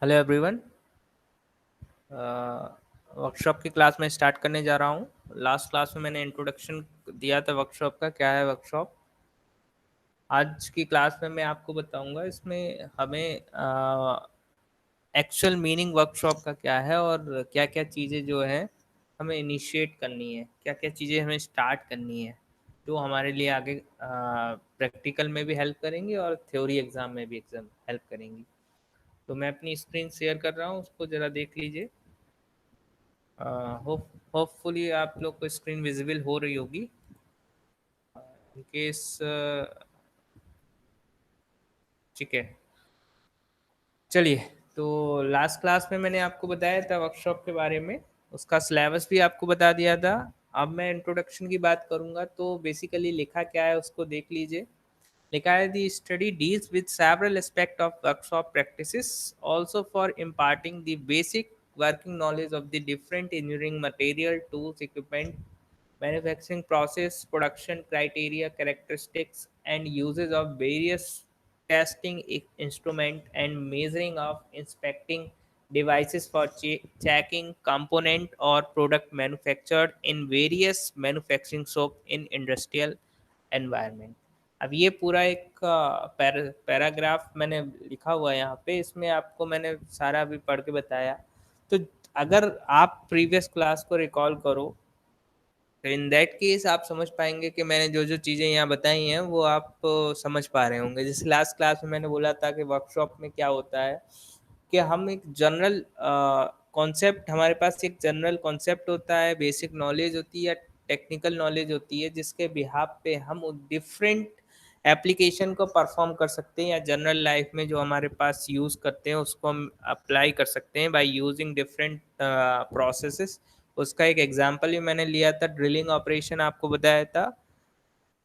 Hello everyone. Workshop की class में start करने जा रहा हूँ। लास्ट क्लास में मैंने इंट्रोडक्शन दिया था वर्कशॉप का, क्या है वर्कशॉप। आज की क्लास में मैं आपको बताऊंगा इसमें हमें एक्चुअल मीनिंग वर्कशॉप का क्या है और क्या क्या चीज़ें जो है हमें इनिशिएट करनी है, क्या क्या चीज़ें हमें स्टार्ट करनी है जो हमारे लिए आगे प्रैक्टिकल में भी हेल्प करेंगी और थ्योरी एग्ज़ाम में भी एग्जाम हेल्प करेंगी। तो मैं अपनी स्क्रीन शेयर कर रहा हूँ, उसको ज़रा देख लीजिए। होपफुली आप लोग को स्क्रीन विजिबल हो रही होगी। इन केस ठीक है, चलिए। तो लास्ट क्लास में मैंने आपको बताया था वर्कशॉप के बारे में, उसका सिलेबस भी आपको बता दिया था। अब मैं इंट्रोडक्शन की बात करूंगा, तो बेसिकली लिखा क्या है उसको देख लीजिए। लिखा है the study deals with several aspect of workshop practices also for imparting the basic working knowledge of the different engineering material tools equipment manufacturing process, production criteria, characteristics, and uses of various testing instrument and measuring of inspecting devices for checking component or product manufactured in various manufacturing scope in industrial environment। अब ये पूरा एक paragraph मैंने लिखा हुआ है यहाँ पे, इसमें आपको मैंने सारा अभी पढ़ के बताया। तो अगर आप प्रीवियस क्लास को रिकॉल करो तो इन दैट केस आप समझ पाएंगे कि मैंने जो जो चीज़ें यहाँ बताई हैं वो आप समझ पा रहे होंगे। जैसे लास्ट क्लास में मैंने बोला था कि वर्कशॉप में क्या होता है कि हम एक जनरल कॉन्सेप्ट, हमारे पास एक जनरल कॉन्सेप्ट होता है, बेसिक नॉलेज होती है या टेक्निकल नॉलेज होती है, जिसके बिहाफ पे हम डिफरेंट एप्लीकेशन को परफॉर्म कर सकते हैं या जनरल लाइफ में जो हमारे पास यूज़ करते हैं उसको हम अप्लाई कर सकते हैं बाय यूजिंग डिफरेंट प्रोसेसेस। उसका एक एग्जांपल भी मैंने लिया था, ड्रिलिंग ऑपरेशन आपको बताया था।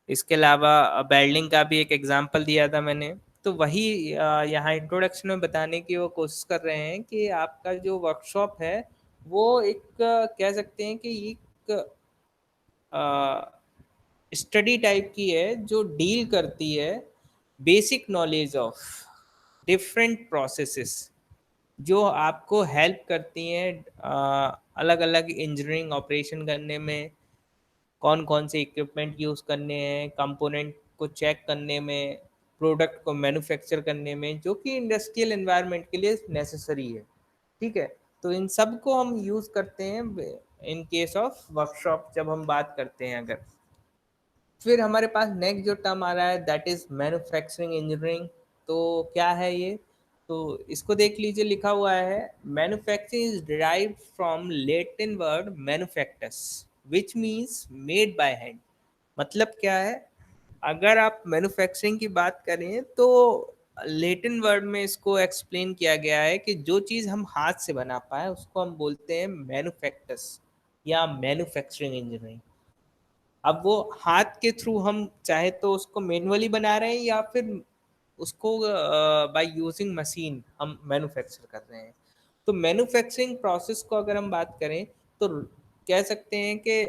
इसके अलावा वेल्डिंग का भी एक एग्जांपल दिया था मैंने। तो वही यहाँ इंट्रोडक्शन में बताने की वो कोशिश कर रहे हैं कि आपका जो वर्कशॉप है वो एक कह सकते हैं कि एक स्टडी टाइप की है जो डील करती है basic knowledge of different processes, जो आपको हेल्प करती हैं अलग अलग इंजीनियरिंग ऑपरेशन करने में, कौन कौन से इक्विपमेंट यूज़ करने हैं, कंपोनेंट को चेक करने में, प्रोडक्ट को मैन्युफैक्चर करने में, जो कि इंडस्ट्रियल एनवायरनमेंट के लिए नेसेसरी है। ठीक है, तो इन सब को हम यूज़ करते हैं इन केस ऑफ वर्कशॉप जब हम बात करते हैं। अगर फिर हमारे पास नेक्स्ट जो टर्म आ रहा है दैट इज मैन्युफैक्चरिंग इंजीनियरिंग। तो क्या है ये, तो इसको देख लीजिए। लिखा हुआ है manufacturing is derived from Latin word manufactus which means made by hand. मतलब क्या है, अगर आप मैन्युफैक्चरिंग की बात करें तो लैटिन वर्ड में इसको एक्सप्लेन किया गया है कि जो चीज़ हम हाथ से बना पाए उसको हम बोलते हैं मैन्युफैक्टस या मैन्युफैक्चरिंग इंजीनियरिंग। अब वो हाथ के थ्रू हम चाहे तो उसको मैनुअली बना रहे हैं या फिर उसको बाय यूजिंग मशीन हम मैन्युफैक्चर कर रहे हैं। तो मैन्युफैक्चरिंग प्रोसेस को अगर हम बात करें तो कह सकते हैं कि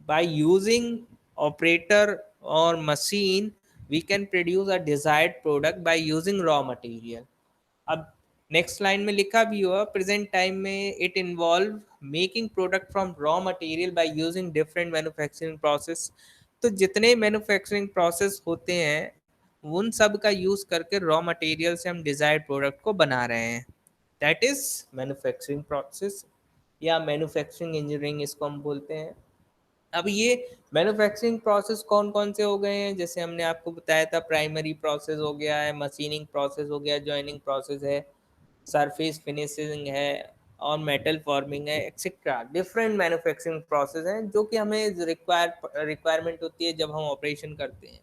बाय यूजिंग ऑपरेटर और machine we can produce a desired product by using raw material. अब नेक्स्ट लाइन में लिखा भी हुआ प्रेजेंट टाइम में it involve making product from raw material by using different manufacturing process. तो जितने मैन्युफैक्चरिंग प्रोसेस होते हैं उन सब का यूज करके रॉ मटेरियल से हम डिजायर्ड प्रोडक्ट को बना रहे हैं, दैट इज मैन्युफैक्चरिंग प्रोसेस या मैन्युफैक्चरिंग इंजीनियरिंग इसको हम बोलते हैं। अब ये मैन्युफैक्चरिंग प्रोसेस कौन कौन से हो गए हैं, जैसे हमने आपको बताया था प्राइमरी प्रोसेस हो गया है, मशीनिंग प्रोसेस हो गया, जॉइनिंग प्रोसेस है, सरफेस फिनिशिंग है और मेटल फॉर्मिंग है, एक्सेट्रा। डिफरेंट मैन्युफैक्चरिंग प्रोसेस हैं जो कि हमें रिक्वायरमेंट होती है जब हम ऑपरेशन करते हैं।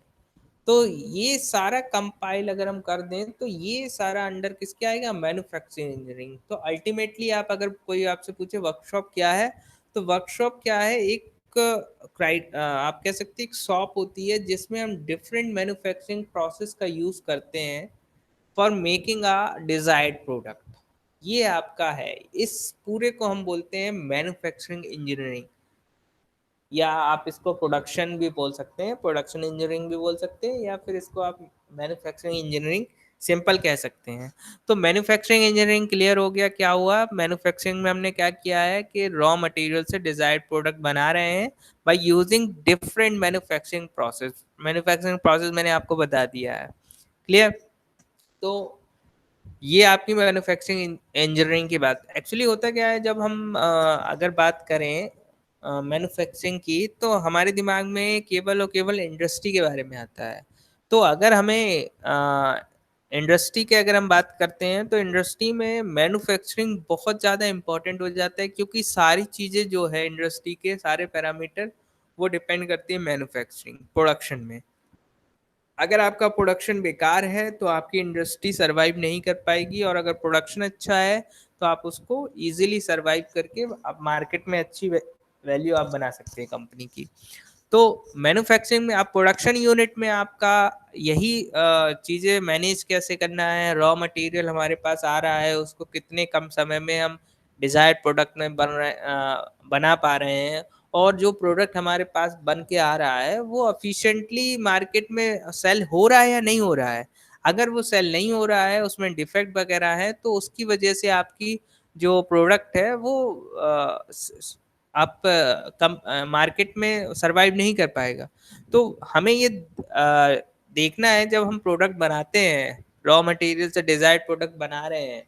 तो ये सारा कंपाइल अगर हम कर दें तो ये सारा अंडर किसके आएगा, मैन्युफैक्चरिंग इंजीनियरिंग। तो अल्टीमेटली आप अगर कोई आपसे पूछे वर्कशॉप क्या है, तो वर्कशॉप क्या है, एक आप कह सकते हैं एक शॉप होती है जिसमें हम डिफरेंट मैन्युफैक्चरिंग प्रोसेस का यूज करते हैं for making a desired product. ये आपका है, इस पूरे को हम बोलते हैं मैन्युफैक्चरिंग इंजीनियरिंग, या आप इसको प्रोडक्शन भी बोल सकते हैं, प्रोडक्शन इंजीनियरिंग भी बोल सकते हैं, या फिर इसको आप मैन्युफैक्चरिंग इंजीनियरिंग सिंपल कह सकते हैं। तो मैन्युफैक्चरिंग इंजीनियरिंग क्लियर हो गया, क्या हुआ? मैन्युफैक्चरिंग में हमने क्या किया है कि रॉ मटेरियल से डिजायर्ड प्रोडक्ट बना रहे हैं bye using different manufacturing process. Manufacturing process मैंने आपको बता दिया है, क्लियर? तो ये आपकी मैन्युफैक्चरिंग इंजीनियरिंग की बात। एक्चुअली होता क्या है, जब हम अगर बात करें मैन्युफैक्चरिंग की, तो हमारे दिमाग में केवल और केवल इंडस्ट्री के बारे में आता है। तो अगर हमें इंडस्ट्री के अगर हम बात करते हैं, तो इंडस्ट्री में मैन्युफैक्चरिंग बहुत ज़्यादा इंपॉर्टेंट हो जाता है, क्योंकि सारी चीज़ें जो है इंडस्ट्री के सारे पैरामीटर वो डिपेंड करती है मैन्युफैक्चरिंग प्रोडक्शन में। अगर आपका प्रोडक्शन बेकार है तो आपकी इंडस्ट्री सरवाइव नहीं कर पाएगी, और अगर प्रोडक्शन अच्छा है तो आप उसको इजीली सरवाइव करके आप मार्केट में अच्छी वैल्यू आप बना सकते हैं कंपनी की। तो मैन्युफैक्चरिंग में आप प्रोडक्शन यूनिट में आपका यही चीज़ें मैनेज कैसे करना है, रॉ मटेरियल हमारे पास आ रहा है उसको कितने कम समय में हम डिजायर्ड प्रोडक्ट में बना पा रहे हैं, और जो प्रोडक्ट हमारे पास बन के आ रहा है वो एफिशिएंटली मार्केट में सेल हो रहा है या नहीं हो रहा है। अगर वो सेल नहीं हो रहा है, उसमें डिफेक्ट वगैरह है, तो उसकी वजह से आपकी जो प्रोडक्ट है वो आप कम मार्केट में सरवाइव नहीं कर पाएगा। तो हमें ये देखना है, जब हम प्रोडक्ट बनाते हैं, रॉ मटेरियल से डिजायर्ड प्रोडक्ट बना रहे हैं,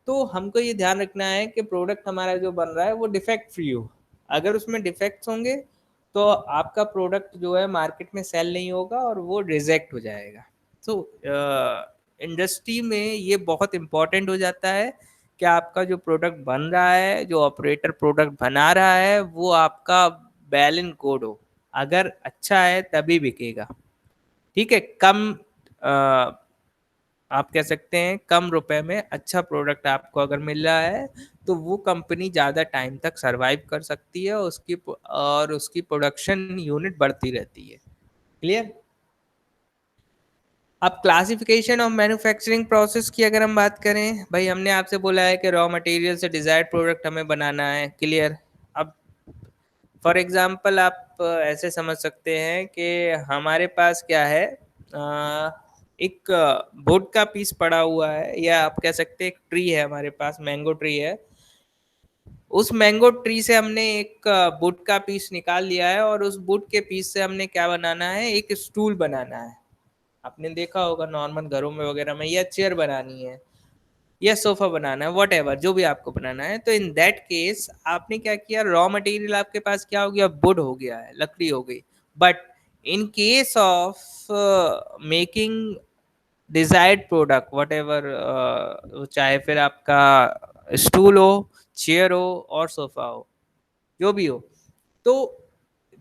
तो हमको ये ध्यान रखना है कि प्रोडक्ट हमारा जो बन रहा है वो डिफेक्ट फ्री हो। अगर उसमें डिफेक्ट्स होंगे तो आपका प्रोडक्ट जो है मार्केट में सेल नहीं होगा और वो रिजेक्ट हो जाएगा। तो इंडस्ट्री में ये बहुत इम्पोर्टेंट हो जाता है कि आपका जो प्रोडक्ट बन रहा है, जो ऑपरेटर प्रोडक्ट बना रहा है, वो आपका वेल एंड गुड हो। अगर अच्छा है तभी बिकेगा, ठीक है? कम आप कह सकते हैं कम रुपए में अच्छा प्रोडक्ट आपको अगर मिल रहा है, तो वो कंपनी ज़्यादा टाइम तक सरवाइव कर सकती है, और उसकी प्रोडक्शन यूनिट बढ़ती रहती है, क्लियर? अब क्लासिफिकेशन ऑफ मैन्युफैक्चरिंग प्रोसेस की अगर हम बात करें, भाई हमने आपसे बोला है कि रॉ मटेरियल से डिजायर्ड प्रोडक्ट हमें बनाना है, क्लियर? अब फॉर एग्जांपल आप ऐसे समझ सकते हैं कि हमारे पास क्या है, एक वुड का पीस पड़ा हुआ है, या आप कह सकते हैं एक ट्री है हमारे पास, मैंगो ट्री है। उस मैंगो ट्री से हमने एक वुड का पीस निकाल लिया है, और उस वुड के पीस से हमने क्या बनाना है, एक स्टूल बनाना है। आपने देखा होगा नॉर्मल घरों में वगैरह में, या चेयर बनानी है, या सोफा बनाना है, वट एवर जो भी आपको बनाना है। तो इन दैट केस आपने क्या किया, रॉ मटेरियल आपके पास क्या हो गया, वुड हो गया है, लकड़ी हो गई। But in case of making desired product what ever, चाहे फिर आपका स्टूल हो, चेयर हो और सोफा हो, जो भी हो, तो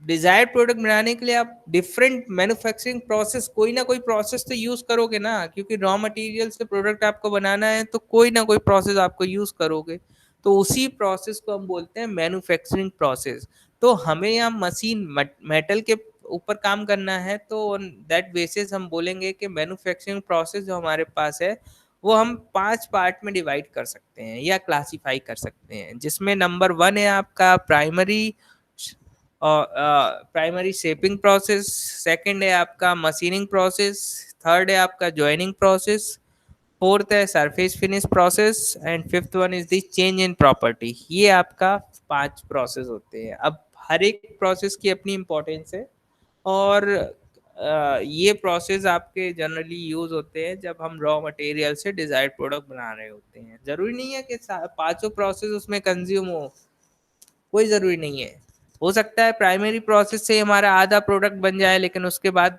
डिजायर्ड प्रोडक्ट बनाने के लिए आप डिफरेंट मैन्युफैक्चरिंग प्रोसेस, कोई ना कोई प्रोसेस तो यूज करोगे ना, क्योंकि रॉ मटेरियल से प्रोडक्ट आपको बनाना है तो कोई ना कोई प्रोसेस आपको यूज करोगे। तो उसी प्रोसेस को हम बोलते हैं मैन्युफैक्चरिंग प्रोसेस। तो हमें यहाँ मशीन मेटल के ऊपर काम करना है, तो ऑन दैट बेसिस हम बोलेंगे कि मैन्युफैक्चरिंग प्रोसेस जो हमारे पास है वो हम 5 पार्ट में डिवाइड कर सकते हैं या क्लासिफाई कर सकते हैं, जिसमें नंबर 1 है आपका प्राइमरी शेपिंग प्रोसेस, सेकंड है आपका मशीनिंग प्रोसेस, थर्ड है आपका जॉइनिंग प्रोसेस, फोर्थ है surface finish process, and fifth one is the change in property. ये आपका 5 प्रोसेस होते हैं। अब हर एक प्रोसेस की अपनी इंपॉर्टेंस है, और ये प्रोसेस आपके जनरली यूज होते हैं जब हम रॉ मटेरियल से डिजायर्ड प्रोडक्ट बना रहे होते हैं। जरूरी नहीं है कि पांचों प्रोसेस उसमें कंज्यूम हो, कोई ज़रूरी नहीं है। हो सकता है प्राइमरी प्रोसेस से हमारा आधा प्रोडक्ट बन जाए, लेकिन उसके बाद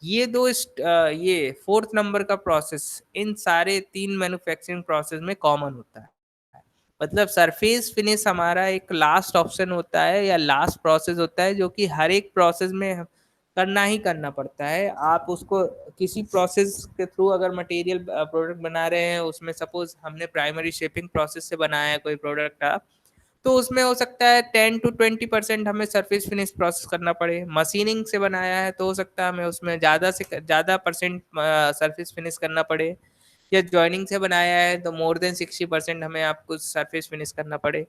ये फोर्थ नंबर का प्रोसेस इन सारे 3 मैन्युफैक्चरिंग प्रोसेस में कॉमन होता है। मतलब सरफेस फिनिश हमारा एक लास्ट ऑप्शन होता है या लास्ट प्रोसेस होता है, जो कि हर एक प्रोसेस में करना ही करना पड़ता है। आप उसको किसी प्रोसेस के थ्रू अगर मटेरियल प्रोडक्ट बना रहे हैं, उसमें सपोज हमने प्राइमरी शेपिंग प्रोसेस से बनाया है कोई प्रोडक्ट, तो उसमें हो सकता है 10 to 20% हमें सरफेस फिनिश प्रोसेस करना पड़े। मशीनिंग से बनाया है तो हो सकता है हमें उसमें ज़्यादा से ज़्यादा परसेंट सरफेस फिनिश करना पड़े, या जॉइनिंग से बनाया है तो मोर देन 60% हमें आपको सरफेस फिनिश करना पड़े।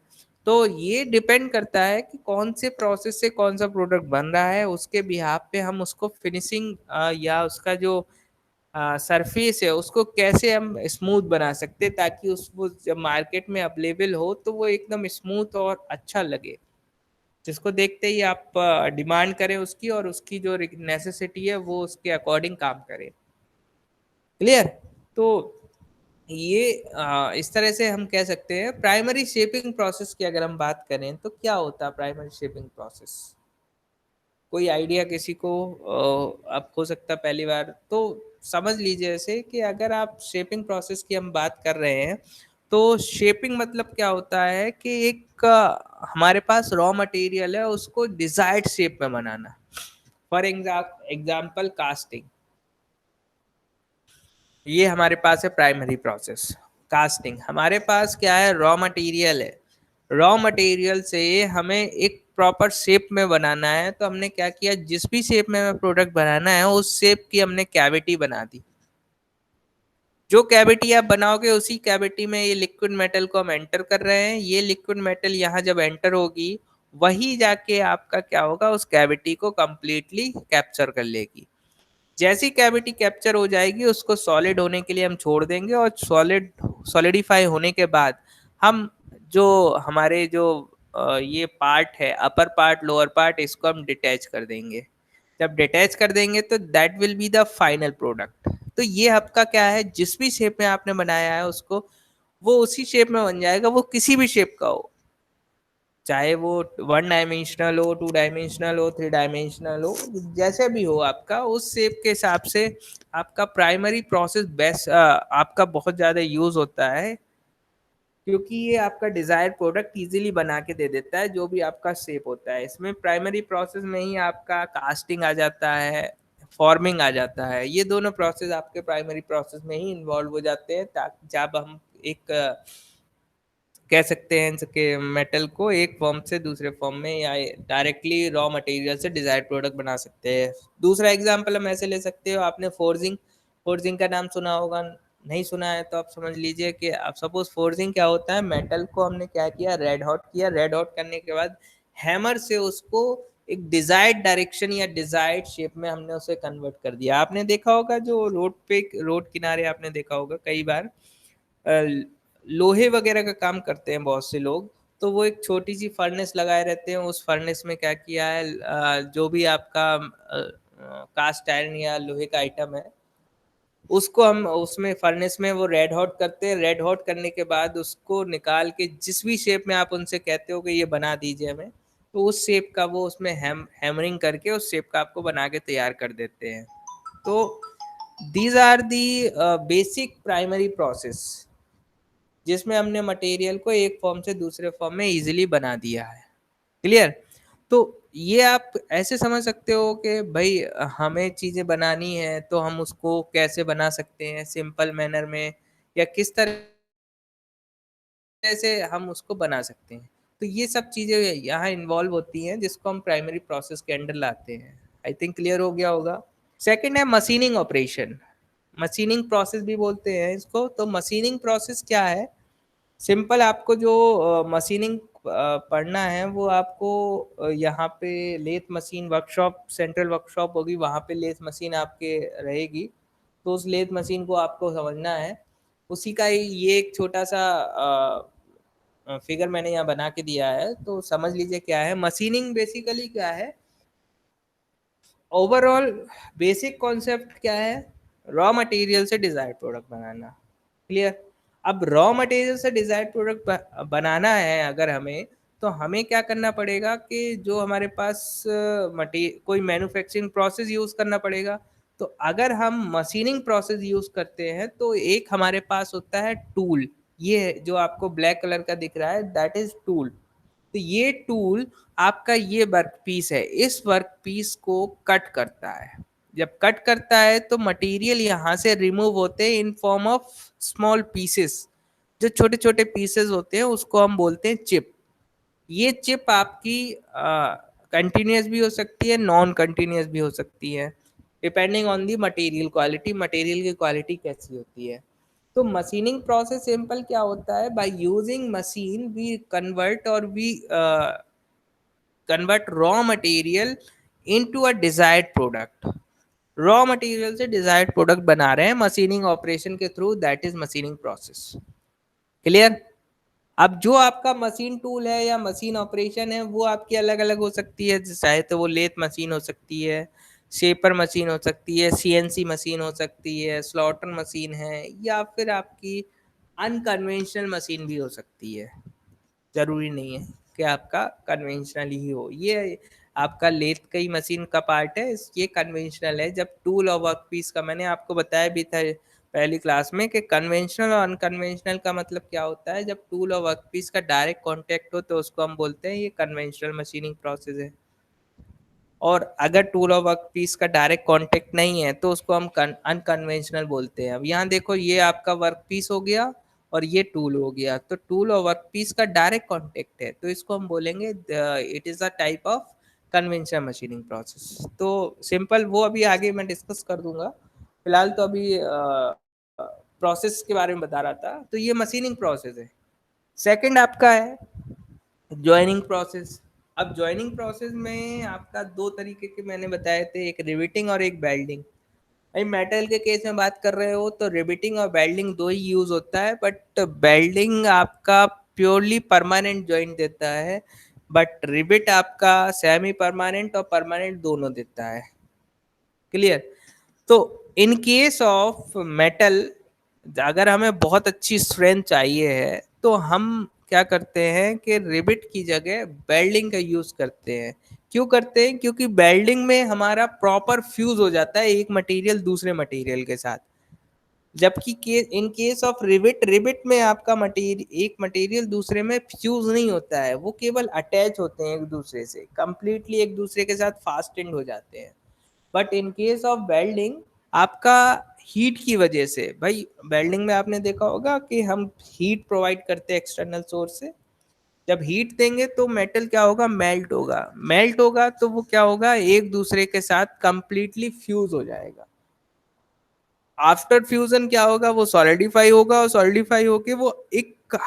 तो ये डिपेंड करता है कि कौन से प्रोसेस से कौन सा प्रोडक्ट बन रहा है, उसके बिहाफ पे हम उसको फिनिशिंग या उसका जो सरफेस है उसको कैसे हम स्मूथ बना सकते हैं, ताकि उसको जब मार्केट में अवेलेबल हो तो वो एकदम स्मूथ और अच्छा लगे, जिसको देखते ही आप डिमांड करें उसकी, और उसकी जो नेसेसिटी है वो उसके अकॉर्डिंग काम करे। क्लियर? तो ये इस तरह से हम कह सकते हैं। प्राइमरी शेपिंग प्रोसेस की अगर हम बात करें तो क्या होता है प्राइमरी शेपिंग प्रोसेस? कोई आइडिया किसी को? अब हो सकता है पहली बार तो समझ लीजिए ऐसे कि अगर आप शेपिंग प्रोसेस की हम बात कर रहे हैं, तो शेपिंग मतलब क्या होता है कि एक हमारे पास रॉ मटेरियल है, उसको डिजायर्ड शेप में बनाना। फॉर एग्जाम्पल कास्टिंग, ये हमारे पास है प्राइमरी प्रोसेस। कास्टिंग हमारे पास क्या है, रॉ मटेरियल है, रॉ मटेरियल से हमें एक प्रॉपर शेप में बनाना है। तो हमने क्या किया, जिस भी शेप में हमें प्रोडक्ट बनाना है उस शेप की हमने कैविटी बना दी। जो कैविटी आप बनाओगे उसी कैविटी में ये लिक्विड मेटल को हम एंटर कर रहे हैं। ये लिक्विड मेटल यहाँ जब एंटर होगी, वही जाके आपका क्या होगा, उस कैविटी को कंप्लीटली कैप्चर कर लेगी। जैसी कैविटी कैप्चर हो जाएगी उसको सॉलिड होने के लिए हम छोड़ देंगे, और सॉलिडिफाई होने के बाद हम जो हमारे जो ये पार्ट है, अपर पार्ट लोअर पार्ट, इसको हम डिटैच कर देंगे। जब डिटैच कर देंगे तो that will be the final product. तो ये आपका क्या है, जिस भी शेप में आपने बनाया है उसको, वो उसी शेप में बन जाएगा, वो किसी भी शेप का हो, चाहे वो 1 डायमेंशनल हो, 2 डायमेंशनल हो, 3 डायमेंशनल हो, जैसे भी हो आपका, उस शेप के हिसाब से आपका प्राइमरी प्रोसेस बेस्ट आपका बहुत ज़्यादा यूज होता है, क्योंकि ये आपका डिजायर प्रोडक्ट इजीली बना के दे देता है जो भी आपका शेप होता है। इसमें प्राइमरी प्रोसेस में ही आपका कास्टिंग आ जाता है, फॉर्मिंग आ जाता है। ये दोनों प्रोसेस आपके प्राइमरी प्रोसेस में ही इन्वॉल्व हो जाते हैं, ताकि जब हम एक कह सकते हैं कि मेटल को एक फॉर्म से दूसरे फॉर्म में या डायरेक्टली रॉ मटेरियल से डिजायर्ड प्रोडक्ट बना सकते हैं। दूसरा एग्जांपल हम ऐसे ले सकते हो, आपने फोर्जिंग, फोर्जिंग का नाम सुना होगा, नहीं सुना है तो आप समझ लीजिए कि आप सपोज फोर्जिंग क्या होता है, मेटल को हमने क्या किया, रेड हॉट किया, रेड हॉट करने के बाद हैमर से उसको एक डिजायर्ड डायरेक्शन या डिजायर्ड शेप में हमने उसे कन्वर्ट कर दिया। आपने देखा होगा जो रोड पे, रोड किनारे आपने देखा होगा कई बार लोहे वगैरह का काम करते हैं बहुत से लोग, तो वो एक छोटी सी फर्नेस लगाए रहते हैं। उस फर्नेस में क्या किया है, जो भी आपका कास्ट आयरन या लोहे का आइटम है, उसको हम उसमें फर्नेस में वो रेड हॉट करते हैं। रेड हॉट करने के बाद उसको निकाल के जिस भी शेप में आप उनसे कहते हो कि ये बना दीजिए हमें, तो उस शेप का वो उसमें हैमरिंग करके उस शेप का आपको बना के तैयार कर देते हैं। तो these are the basic primary process, जिसमें हमने मटेरियल को एक फॉर्म से दूसरे फॉर्म में इजीली बना दिया है। क्लियर? तो ये आप ऐसे समझ सकते हो कि भाई हमें चीजें बनानी है तो हम उसको कैसे बना सकते हैं सिंपल मैनर में, या किस तरह से हम उसको बना सकते हैं। तो ये सब चीजें यहाँ इन्वॉल्व होती हैं, जिसको हम प्राइमरी प्रोसेस के अंडर लाते हैं। आई थिंक क्लियर हो गया होगा। सेकंड है मशीनिंग ऑपरेशन। मशीनिंग प्रोसेस भी बोलते हैं इसको। तो मशीनिंग प्रोसेस क्या है, सिंपल आपको जो मशीनिंग पढ़ना है वो आपको यहाँ पे lathe machine workshop, central workshop होगी, वहाँ पे लेथ मशीन आपके रहेगी। तो उस लेथ मशीन को आपको समझना है। उसी का ही ये एक छोटा सा फिगर मैंने यहाँ बना के दिया है, तो समझ लीजिए क्या है मशीनिंग। बेसिकली क्या है, ओवरऑल बेसिक कॉन्सेप्ट क्या है, रॉ मटेरियल से डिजायर्ड प्रोडक्ट बनाना। क्लियर? अब रॉ मटेरियल से डिजायर्ड प्रोडक्ट बनाना है अगर हमें, तो हमें क्या करना पड़ेगा कि जो हमारे पास कोई मैन्युफैक्चरिंग प्रोसेस यूज करना पड़ेगा। तो अगर हम मशीनिंग प्रोसेस यूज करते हैं तो एक हमारे पास होता है टूल। ये जो आपको ब्लैक कलर का दिख रहा है, दैट इज टूल। तो ये टूल आपका ये वर्क पीस है, इस वर्क पीस को कट करता है। जब कट करता है तो मटेरियल यहाँ से रिमूव होते हैं in form of small pieces. जो छोटे छोटे पीसेस होते हैं उसको हम बोलते हैं चिप। ये चिप आपकी कंटिन्यूस भी हो सकती है, नॉन कंटिन्यूस भी हो सकती है, depending on the material quality. Material की क्वालिटी कैसी होती है। तो मशीनिंग प्रोसेस सिंपल क्या होता है, by using machine we convert और we convert raw material into a desired product। Raw material से डिजायर्ड प्रोडक्ट बना रहे हैं मशीनिंग ऑपरेशन के through, that is machining process. Clear? अब जो आपका मशीन टूल है या मशीन ऑपरेशन है वो आपकी अलग अलग हो सकती है, चाहे तो वो लेथ मशीन हो सकती है, शेपर मशीन हो सकती है, सीएनसी मशीन हो सकती है, स्लॉटर मशीन है, या फिर आपकी अनकन्वेंशनल मशीन भी हो सकती है। जरूरी नहीं है कि आपका कन्वेंशनल ही हो। ये आपका लेथ कई मशीन का पार्ट है, ये कन्वेंशनल है। जब टूल और वर्क पीस का मैंने आपको बताया भी था पहली क्लास में कि कन्वेंशनल और अनकन्वेंशनल का मतलब क्या होता है। जब टूल और वर्क पीस का डायरेक्ट कांटेक्ट हो तो उसको हम बोलते हैं ये कन्वेंशनल मशीनिंग प्रोसेस है, और अगर टूल और वर्क पीस का डायरेक्ट कांटेक्ट नहीं है तो उसको हम अनकन्वेंशनल बोलते हैं। अब यहाँ देखो, ये आपका वर्क पीस हो गया और ये टूल हो गया, तो टूल और वर्क पीस का डायरेक्ट कांटेक्ट है तो इसको हम बोलेंगे it is a type of conventional machining process. तो सिंपल वो अभी आगे मैं डिस्कस कर दूंगा, फिलहाल तो अभी प्रोसेस के बारे में बता रहा था। तो ये मशीनिंग प्रोसेस है। सेकंड आपका है ज्वाइनिंग प्रोसेस। अब ज्वाइनिंग प्रोसेस में आपका दो तरीके के मैंने बताए थे, एक रिविटिंग और एक वेल्डिंग। भाई मेटल के केस में बात कर रहे हो तो रिविटिंग और वेल्डिंग दो ही यूज होता है, बट वेल्डिंग आपका प्योरली परमानेंट ज्वाइंट देता है, बट रिविट आपका सेमी परमानेंट और परमानेंट दोनों देता है। क्लियर? तो इन केस ऑफ मेटल अगर हमें बहुत अच्छी स्ट्रेंथ चाहिए है तो हम क्या करते हैं कि रिबिट की जगह वेल्डिंग का यूज करते हैं। क्यों करते हैं? क्योंकि वेल्डिंग में हमारा प्रॉपर फ्यूज हो जाता है एक मटेरियल दूसरे मटेरियल के साथ, जबकि in case of rivet, rivet में आपका मटेरियल एक मटेरियल दूसरे में फ्यूज नहीं होता है, वो केवल अटैच होते हैं एक दूसरे से, कंप्लीटली एक दूसरे के साथ फास्टेंड हो जाते हैं। But in case of welding आपका हीट की वजह से, भाई वेल्डिंग में आपने देखा होगा कि हम हीट प्रोवाइड करते हैं एक्सटर्नल सोर्स से। जब हीट देंगे तो मेटल क्या होगा? मेल्ट होगा। मेल्ट होगा तो वो क्या होगा? एक दूसरे के साथ कंप्लीटली फ्यूज हो जाएगा। आफ्टर फ्यूजन क्या होगा? वो सॉलिडिफाई होगा, और सॉलिडिफाई होके वो एक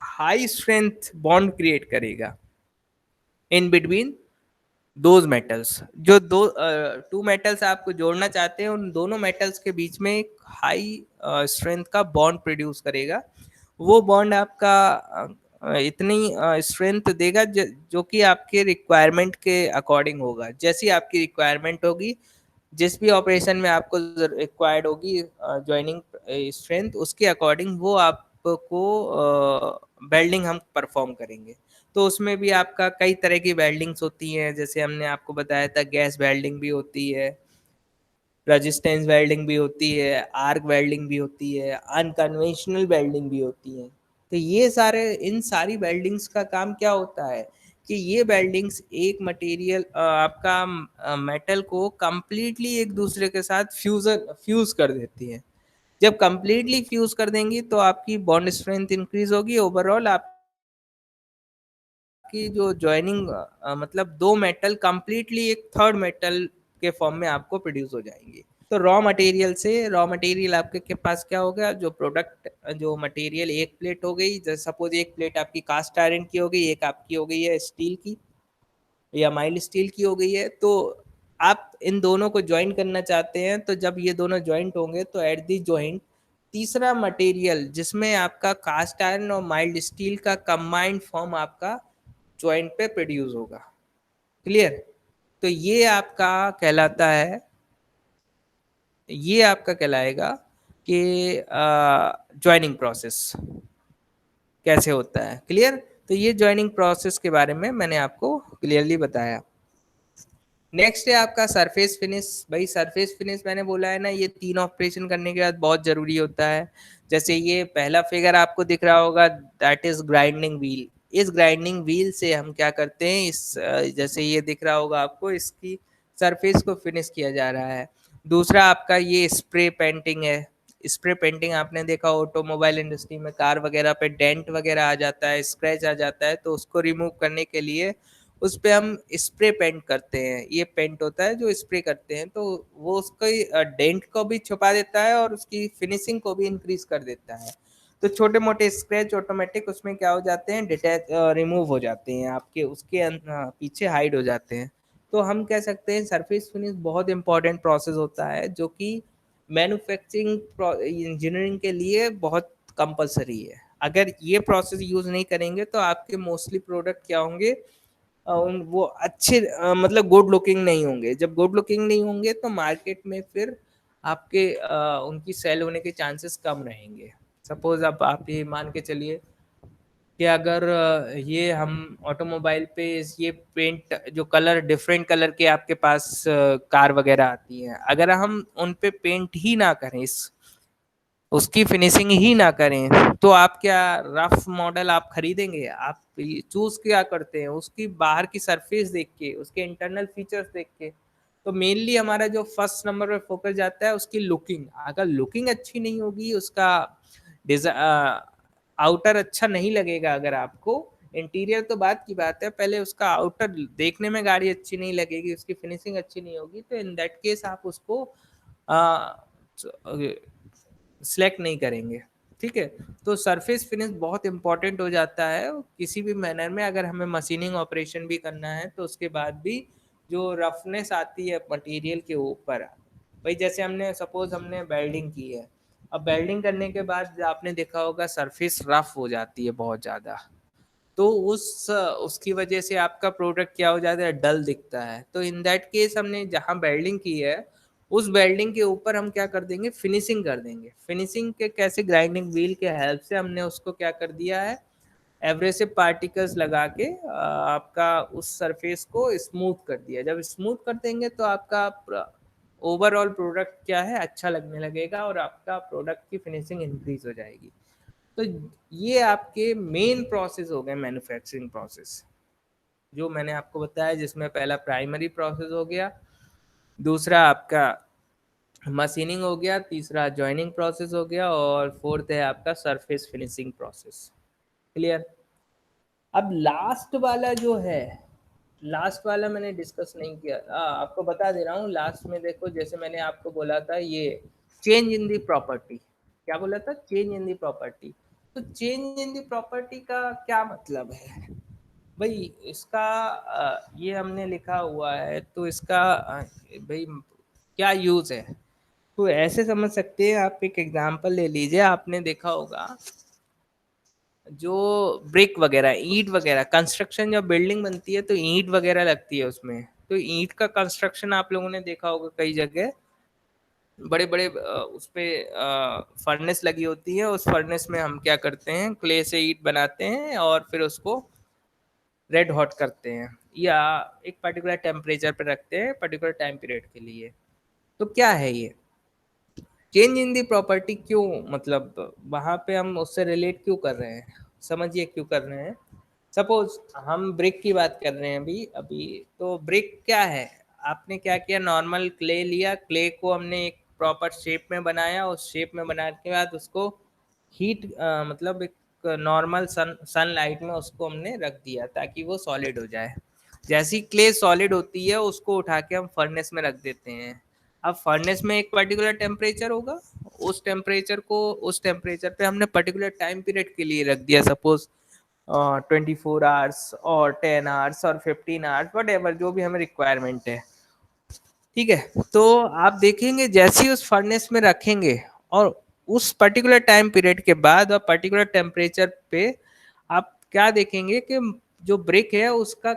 हाई स्ट्रेंथ बॉन्ड क्रिएट करेगा इन बिटवीन दोज मेटल्स। जो दो टू मेटल्स आपको जोड़ना चाहते हैं उन दोनों मेटल्स के बीच में एक हाई स्ट्रेंथ का बॉन्ड प्रोड्यूस करेगा। वो बॉन्ड आपका इतनी स्ट्रेंथ देगा जो कि आपके रिक्वायरमेंट के अकॉर्डिंग होगा। जैसी आपकी रिक्वायरमेंट होगी, जिस भी ऑपरेशन में आपको रिक्वायर्ड होगी ज्वाइनिंग स्ट्रेंथ, उसके अकॉर्डिंग वो आपको वेल्डिंग हम परफॉर्म करेंगे। तो उसमें भी आपका कई तरह की वेल्डिंग्स होती हैं, जैसे हमने आपको बताया था गैस वेल्डिंग भी होती है, रेजिस्टेंस वेल्डिंग भी होती है, आर्क वेल्डिंग भी होती है, अनकन्वेंशनल वेल्डिंग भी होती है। तो ये सारे इन सारी वेल्डिंग्स का काम क्या होता है कि ये वेल्डिंग्स एक मटेरियल आपका मेटल को कंप्लीटली एक दूसरे के साथ फ्यूज कर देती है। जब कंप्लीटली फ्यूज कर देंगी तो आपकी बॉन्ड स्ट्रेंथ इंक्रीज होगी, ओवरऑल आप की जो ज्वाइनिंग मतलब दो मेटल कंप्लीटली एक थर्ड मेटल के फॉर्म में आपको प्रोड्यूस हो जाएंगे। तो रॉ मटेरियल से, रॉ मटेरियल आपके के पास क्या हो गया? जो प्रोडक्ट, जो मटेरियल, एक प्लेट हो गई, जैसे सपोज एक प्लेट आपकी कास्ट आयरन की हो गई, एक आपकी हो गई है स्टील की या माइल्ड स्टील की हो गई है। तो आप इन दोनों को ज्वाइन करना चाहते हैं, तो जब ये दोनों ज्वाइंट होंगे तो एट दी ज्वाइंट तीसरा मटेरियल जिसमें आपका कास्ट आयरन और माइल्ड स्टील का कंबाइंड फॉर्म आपका ज्वाइंट पे प्रोड्यूस होगा। क्लियर? तो ये आपका कहलाएगा कि ज्वाइनिंग प्रोसेस कैसे होता है। क्लियर? तो ये ज्वाइनिंग प्रोसेस के बारे में मैंने आपको क्लियरली बताया। नेक्स्ट है आपका सरफेस फिनिश। भाई सरफेस फिनिश मैंने बोला है ना, ये तीन ऑपरेशन करने के बाद बहुत जरूरी होता है। जैसे ये पहला फिगर आपको दिख रहा होगा, दैट इज ग्राइंडिंग व्हील। इस ग्राइंडिंग व्हील से हम क्या करते हैं, जैसे ये दिख रहा होगा आपको, इसकी सरफेस को फिनिश किया जा रहा है। दूसरा आपका ये स्प्रे पेंटिंग है। स्प्रे पेंटिंग आपने देखा ऑटोमोबाइल इंडस्ट्री में, कार वगैरह पे डेंट वगैरह आ जाता है, स्क्रैच आ जाता है, तो उसको रिमूव करने के लिए उस पे हम स्प्रे पेंट करते हैं। ये पेंट होता है जो स्प्रे करते हैं, तो वो उसका डेंट को भी छुपा देता है और उसकी फिनिशिंग को भी इंक्रीज कर देता है। तो छोटे मोटे स्क्रैच ऑटोमेटिक उसमें क्या हो जाते हैं, डिटैच रिमूव हो जाते हैं, आपके उसके पीछे हाइड हो जाते हैं। तो हम कह सकते हैं सरफेस फिनिश बहुत इंपॉर्टेंट प्रोसेस होता है जो कि मैन्युफैक्चरिंग इंजीनियरिंग के लिए बहुत कंपलसरी है। अगर ये प्रोसेस यूज नहीं करेंगे तो आपके मोस्टली प्रोडक्ट क्या होंगे, वो अच्छे मतलब गुड लुकिंग नहीं होंगे। जब गुड लुकिंग नहीं होंगे तो मार्केट में फिर आपके उनकी सेल होने के चांसेस कम रहेंगे। सपोज अब आप ये मान के चलिए कि अगर ये हम ऑटोमोबाइल पे ये पेंट जो कलर डिफरेंट कलर के आपके पास कार वगैरह आती हैं, अगर हम उन पे पेंट ही ना करें, इस उसकी फिनिशिंग ही ना करें, तो आप क्या रफ मॉडल आप खरीदेंगे? आप चूज क्या करते हैं? उसकी बाहर की सरफेस देख के, उसके इंटरनल फीचर्स देख के। तो मेनली हमारा जो फर्स्ट नंबर पे फोकस जाता है उसकी लुकिंग। अगर लुकिंग अच्छी नहीं होगी, उसका आउटर अच्छा नहीं लगेगा, अगर आपको इंटीरियर तो बात की बात है, पहले उसका आउटर देखने में गाड़ी अच्छी नहीं लगेगी, उसकी फिनिशिंग अच्छी नहीं होगी, तो इन दैट केस आप उसको सिलेक्ट नहीं करेंगे। ठीक है, तो सरफेस फिनिश बहुत इंपॉर्टेंट हो जाता है किसी भी मैनर में। अगर हमें मशीनिंग ऑपरेशन भी करना है तो उसके बाद भी जो रफनेस आती है मटेरियल के ऊपर, भाई जैसे हमने सपोज हमने वेल्डिंग की है, अब वेल्डिंग करने के बाद आपने देखा होगा सरफेस रफ हो जाती है बहुत ज़्यादा, तो उसकी वजह से आपका प्रोडक्ट क्या हो जाता है, डल दिखता है। तो इन दैट केस हमने जहाँ वेल्डिंग की है उस वेल्डिंग के ऊपर हम क्या कर देंगे, फिनिशिंग कर देंगे। फिनिशिंग के कैसे, ग्राइंडिंग व्हील के हेल्प से हमने उसको क्या कर दिया है, एब्रेसिव पार्टिकल्स लगा के आपका उस सरफेस को स्मूथ कर दिया। जब स्मूथ कर देंगे तो आपका ओवरऑल प्रोडक्ट क्या है, अच्छा लगने लगेगा और आपका प्रोडक्ट की फिनिशिंग इंक्रीज हो जाएगी। तो ये आपके मेन प्रोसेस हो गए मैन्युफैक्चरिंग प्रोसेस, जो मैंने आपको बताया, जिसमें पहला प्राइमरी प्रोसेस हो गया, दूसरा आपका मशीनिंग हो गया, तीसरा जॉइनिंग प्रोसेस हो गया, और फोर्थ है आपका सरफेस फिनिशिंग प्रोसेस। क्लियर? अब लास्ट वाला जो है, लास्ट वाला मैंने डिस्कस नहीं किया। आपको बता दे रहा हूँ, लास्ट में देखो, जैसे मैंने आपको बोला था ये चेंज इन दी प्रॉपर्टी, क्या बोला था, चेंज इन दी प्रॉपर्टी। तो चेंज इन दी प्रॉपर्टी का क्या मतलब है भाई? इसका ये हमने लिखा हुआ है, तो इसका भाई क्या यूज है? तो ऐसे समझ सकते हैं, आप एक एग्जांपल ले लीजिए। आपने देखा होगा जो ब्रिक वगैरह, ईंट वगैरह, कंस्ट्रक्शन जब बिल्डिंग बनती है तो ईंट वगैरह लगती है उसमें। तो ईंट का कंस्ट्रक्शन आप लोगों ने देखा होगा कई जगह, बड़े बड़े उस पे फर्नेस लगी होती है। उस फर्नेस में हम क्या करते हैं, क्ले से ईंट बनाते हैं और फिर उसको रेड हॉट करते हैं, या एक पर्टिकुलर टेम्परेचर पे रखते हैं पर्टिकुलर टाइम पीरियड के लिए। तो क्या है ये चेंज इन दी प्रॉपर्टी? क्यों, मतलब वहां पे हम उससे रिलेट क्यों कर रहे हैं, समझिए क्यों कर रहे हैं। सपोज हम ब्रिक की बात कर रहे हैं अभी अभी, तो ब्रिक क्या है, आपने क्या किया, नॉर्मल क्ले लिया, क्ले को हमने एक प्रॉपर शेप में बनाया, उस शेप में बनाने के बाद उसको हीट मतलब एक नॉर्मल सनलाइट में उसको हमने रख दिया ताकि वो सॉलिड हो जाए। जैसी क्ले सॉलिड होती है उसको उठा के हम फर्नेस में रख देते हैं। अब फर्नेस में एक पर्टिकुलर टेम्परेचर होगा, उस टेम्परेचर पे हमने पर्टिकुलर टाइम पीरियड के लिए रख दिया, सपोज 24 आवर्स और 10 आवर्स और 15 आवर्स, वट एवर जो भी हमें रिक्वायरमेंट है। ठीक है, तो आप देखेंगे जैसे ही उस फर्नेस में रखेंगे और उस पर्टिकुलर टाइम पीरियड के बाद और पर्टिकुलर टेम्परेचर पे आप क्या देखेंगे कि जो ब्रिक है उसका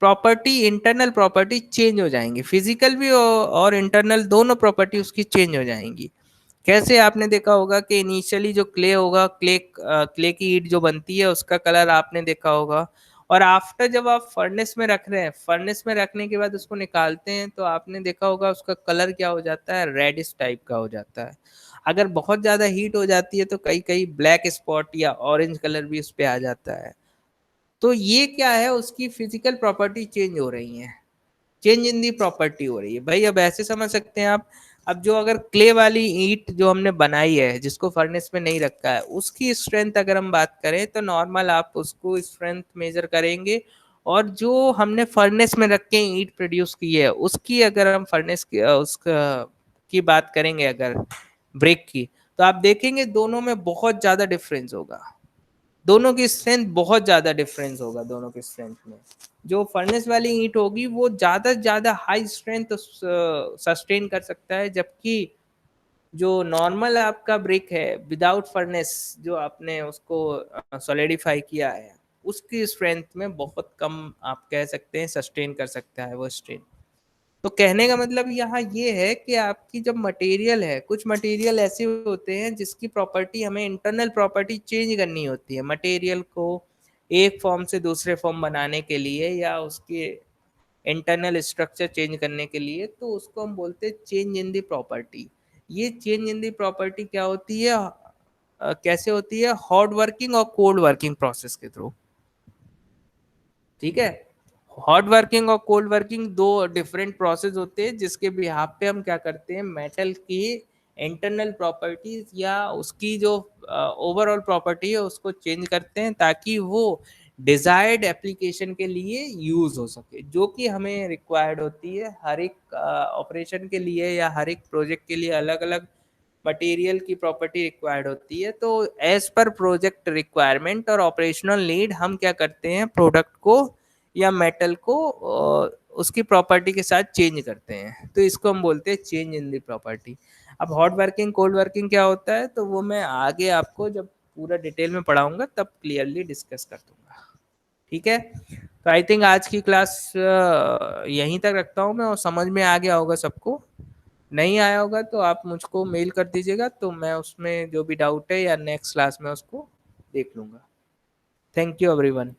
प्रॉपर्टी, इंटरनल प्रॉपर्टी चेंज हो जाएंगी, फिजिकल भी और इंटरनल दोनों प्रॉपर्टी उसकी चेंज हो जाएंगी। कैसे, आपने देखा होगा कि इनिशियली जो क्ले होगा, क्ले की ईंट जो बनती है उसका कलर आपने देखा होगा, और आफ्टर जब आप फर्नेस में रख रहे हैं, फर्नेस में रखने के बाद उसको निकालते हैं तो आपने देखा होगा उसका कलर क्या हो जाता है, रेडिश टाइप का हो जाता है। अगर बहुत ज्यादा हीट हो जाती है तो कई कई ब्लैक स्पॉट या ऑरेंज कलर भी उस पे आ जाता है। तो ये क्या है, उसकी फिजिकल प्रॉपर्टी चेंज हो रही है, चेंज इन दी प्रॉपर्टी हो रही है भाई। अब ऐसे समझ सकते हैं आप, अब जो अगर क्ले वाली ईंट जो हमने बनाई है जिसको फर्नेस में नहीं रखा है, उसकी स्ट्रेंथ अगर हम बात करें तो नॉर्मल आप उसको स्ट्रेंथ मेजर करेंगे, और जो हमने फर्नेस में रख के ईंट प्रोड्यूस की है उसकी अगर हम फर्नेस की उसका की बात करेंगे, अगर ब्रिक की, तो आप देखेंगे दोनों में बहुत ज्यादा डिफरेंस होगा। दोनों की स्ट्रेंथ बहुत ज़्यादा डिफरेंस होगा दोनों की स्ट्रेंथ में। जो फर्नेस वाली ईंट होगी वो ज़्यादा से ज़्यादा हाई स्ट्रेंथ सस्टेन कर सकता है, जबकि जो नॉर्मल आपका ब्रिक है विदाउट फर्नेस, जो आपने उसको सॉलिडिफाई किया है, उसकी स्ट्रेंथ में बहुत कम आप कह सकते हैं सस्टेन कर सकता है वो स्ट्रेन। तो कहने का मतलब यहाँ ये है कि आपकी जब मटेरियल है, कुछ मटेरियल ऐसे होते हैं जिसकी प्रॉपर्टी हमें इंटरनल प्रॉपर्टी चेंज करनी होती है मटेरियल को एक फॉर्म से दूसरे फॉर्म बनाने के लिए, या उसके इंटरनल स्ट्रक्चर चेंज करने के लिए, तो उसको हम बोलते हैं चेंज इन दी प्रॉपर्टी। ये चेंज इन दी प्रॉपर्टी क्या होती है, कैसे होती है, हॉट वर्किंग और कोल्ड वर्किंग प्रोसेस के थ्रू। ठीक है, हॉट वर्किंग और कोल्ड वर्किंग दो डिफरेंट प्रोसेस होते हैं जिसके बिहाफ पे हम क्या करते हैं, मेटल की इंटरनल प्रॉपर्टीज या उसकी जो ओवरऑल प्रॉपर्टी है उसको चेंज करते हैं ताकि वो डिजायर्ड एप्लीकेशन के लिए यूज हो सके, जो कि हमें रिक्वायर्ड होती है हर एक ऑपरेशन के लिए या हर एक प्रोजेक्ट के लिए अलग अलग मटेरियल की प्रॉपर्टी रिक्वायर्ड होती है। तो एज पर प्रोजेक्ट रिक्वायरमेंट और ऑपरेशनल नीड हम क्या करते हैं, प्रोडक्ट को या मेटल को उसकी प्रॉपर्टी के साथ चेंज करते हैं, तो इसको हम बोलते हैं चेंज इन द प्रॉपर्टी। अब हॉट वर्किंग कोल्ड वर्किंग क्या होता है, तो वो मैं आगे आपको जब पूरा डिटेल में पढ़ाऊंगा तब क्लियरली डिस्कस कर दूंगा। ठीक है, तो आई थिंक आज की क्लास यहीं तक रखता हूँ मैं, और समझ में आ गया होगा सबको। नहीं आया होगा तो आप मुझको मेल कर दीजिएगा, तो मैं उसमें जो भी डाउट है या नेक्स्ट क्लास में उसको देख लूँगा। Thank you everyone.